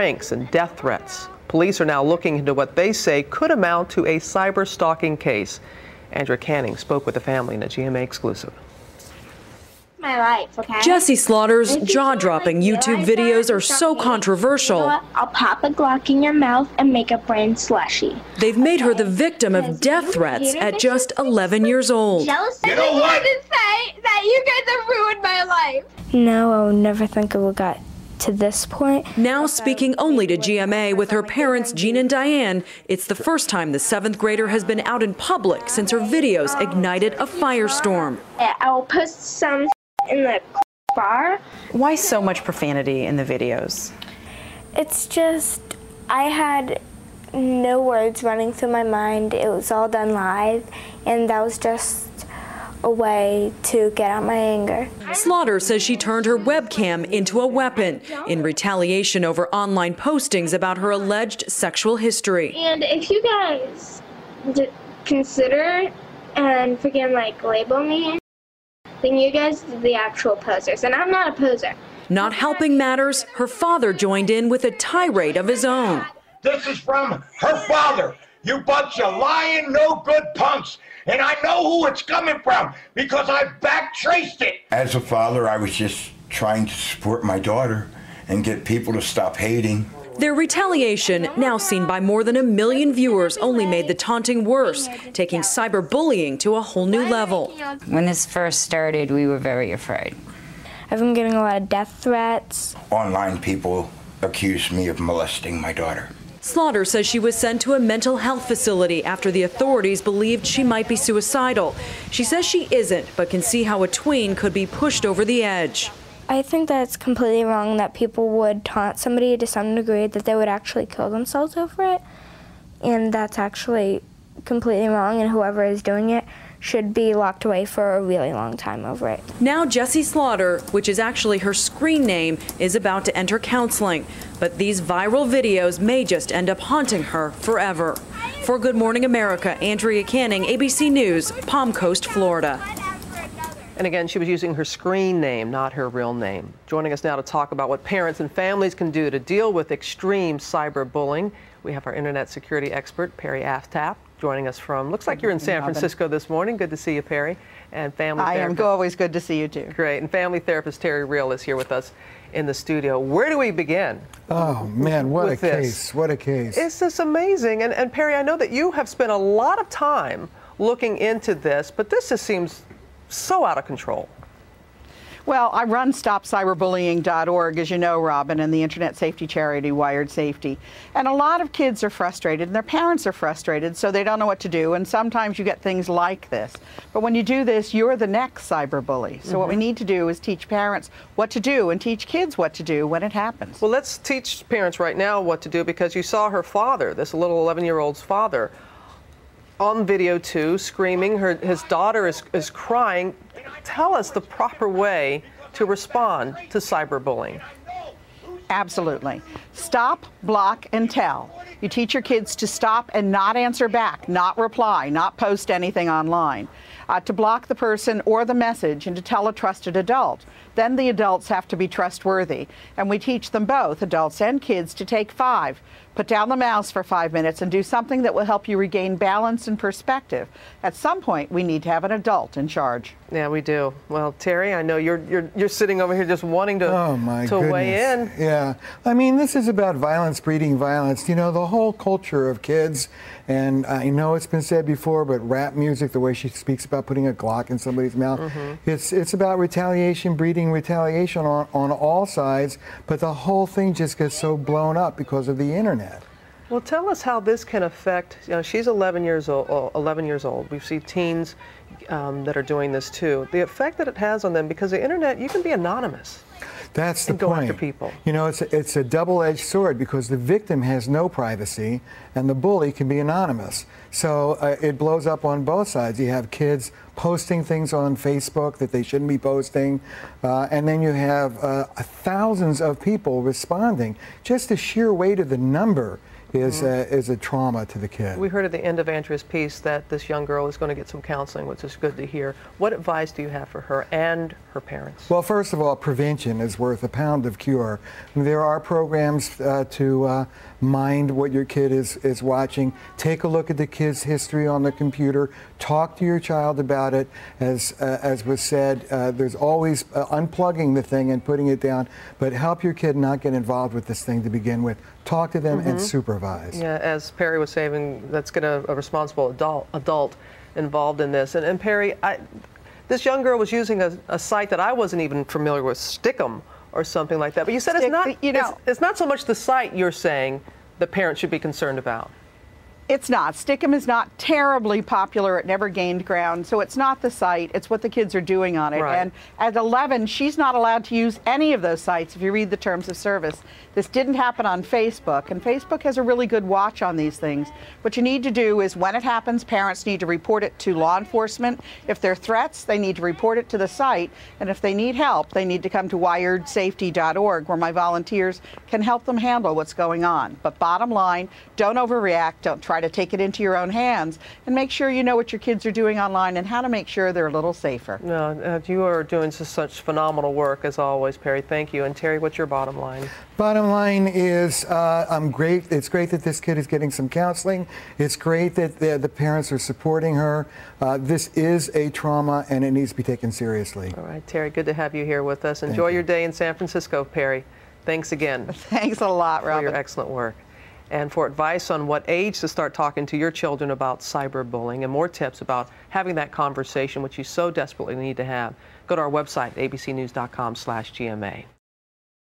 pranks and death threats. Police are now looking into what they say could amount to a cyber stalking case. Andrea Canning spoke with the family in a GMA exclusive. My life, okay? Jessi Slaughter's jaw-dropping YouTube videos are so controversial. You know what? I'll pop a Glock in your mouth and make a brain slushy. They've made her the victim of death threats at just 11 years old. You know what? To say that you guys have ruined my life. No, I would never think it would got to this point. Now speaking only to GMA with her parents, Jean and Diane, it's the first time the 7th grader has been out in public since her videos ignited a firestorm. I will post some in the bar. Why so much profanity in the videos? It's just, I had no words running through my mind. It was all done live, and that was just a way to get out my anger. Slaughter says she turned her webcam into a weapon in retaliation over online postings about her alleged sexual history. And if you guys consider and freaking label me, then you guys are the actual posers, and I'm not a poser. Not helping matters, her father joined in with a tirade of his own. This is from her father. You bunch of lying, no good punks. And I know who it's coming from because I back traced it. As a father, I was just trying to support my daughter and get people to stop hating. Their retaliation, now seen by more than 1 million viewers, only made the taunting worse, taking cyberbullying to a whole new level. When this first started, we were very afraid. I've been getting a lot of death threats. Online people accused me of molesting my daughter. Slaughter says she was sent to a mental health facility after the authorities believed she might be suicidal. She says she isn't, but can see how a tween could be pushed over the edge. I think that it's completely wrong that people would taunt somebody to some degree that they would actually kill themselves over it. And that's actually completely wrong, and whoever is doing it should be locked away for a really long time over it. Now Jessi Slaughter, which is actually her screen name, is about to enter counseling. But these viral videos may just end up haunting her forever. For Good Morning America, Andrea Canning, ABC News, Palm Coast, Florida. And again, she was using her screen name, not her real name. Joining us now to talk about what parents and families can do to deal with extreme cyberbullying, we have our internet security expert, Perry Aftap, joining us from, looks like you're in San Francisco this morning. Good to see you, Perry. And family therapist. I am always good to see you too. Great. And family therapist Terry Real is here with us in the studio. Where do we begin? Oh man, what a case. What a case. It's just amazing. And Perry, I know that you have spent a lot of time looking into this, but this just seems so out of control. Well, I run StopCyberbullying.org, as you know, Robin, and the internet safety charity Wired Safety. And a lot of kids are frustrated, and their parents are frustrated, so they don't know what to do. And sometimes you get things like this. But when you do this, you're the next cyberbully. So what we need to do is teach parents what to do and teach kids what to do when it happens. Well, let's teach parents right now what to do, because you saw her father, this little 11-year-old's father, on video too, screaming. His daughter is crying. Tell us the proper way to respond to cyberbullying. Absolutely. Stop, block, and tell. You teach your kids to stop and not answer back, not reply, not post anything online. To block the person or the message and to tell a trusted adult. Then the adults have to be trustworthy. And we teach them both, adults and kids, to take 5. Put down the mouse for 5 minutes and do something that will help you regain balance and perspective. At some point, we need to have an adult in charge. Yeah, we do. Well, Terry, I know you're sitting over here just wanting to weigh in. Yeah, I mean, this is about violence breeding violence. You know, the whole culture of kids, and I know it's been said before, but rap music, the way she speaks about putting a Glock in somebody's mouth, it's about retaliation breeding retaliation on all sides, but the whole thing just gets so blown up because of the internet. Well, tell us how this can affect, you know, she's 11 years old. We see teens that are doing this too. The effect that it has on them, because the internet, you can be anonymous. That's the point. Go after people. You know, it's a double-edged sword, because the victim has no privacy and the bully can be anonymous. So it blows up on both sides. You have kids posting things on Facebook that they shouldn't be posting. And then you have thousands of people responding. Just the sheer weight of the number is a trauma to the kid. We heard at the end of Andrea's piece that this young girl is going to get some counseling, which is good to hear. What advice do you have for her and her parents? Well, first of all, prevention is worth a pound of cure. There are programs to mind what your kid is watching. Take a look at the kid's history on the computer. Talk to your child about it. As was said, there's always unplugging the thing and putting it down, but help your kid not get involved with this thing to begin with. Talk to them and supervise. Yeah, as Perry was saying, let's get a responsible adult involved in this. And Perry, this young girl was using a site that I wasn't even familiar with, Stickum or something like that. But you said it's not, it's not so much the site you're saying the parents should be concerned about. It's not. Stickum is not terribly popular. It never gained ground. So it's not the site. It's what the kids are doing on it. Right. And at 11, she's not allowed to use any of those sites if you read the terms of service. This didn't happen on Facebook. And Facebook has a really good watch on these things. What you need to do is when it happens, parents need to report it to law enforcement. If they're threats, they need to report it to the site. And if they need help, they need to come to wiredsafety.org, where my volunteers can help them handle what's going on. But bottom line, don't overreact. Don't try to take it into your own hands, and make sure you know what your kids are doing online and how to make sure they're a little safer. No, you are doing such phenomenal work as always, Perry. Thank you. And Terry, what's your bottom line? Bottom line is, I'm great. It's great that this kid is getting some counseling. It's great that the parents are supporting her. This is a trauma, and it needs to be taken seriously. All right, Terry, good to have you here with us. Enjoy your day in San Francisco, Perry. Thanks again. Thanks a lot, Robin. For your excellent work. And for advice on what age to start talking to your children about cyberbullying and more tips about having that conversation, which you so desperately need to have, go to our website, abcnews.com/GMA.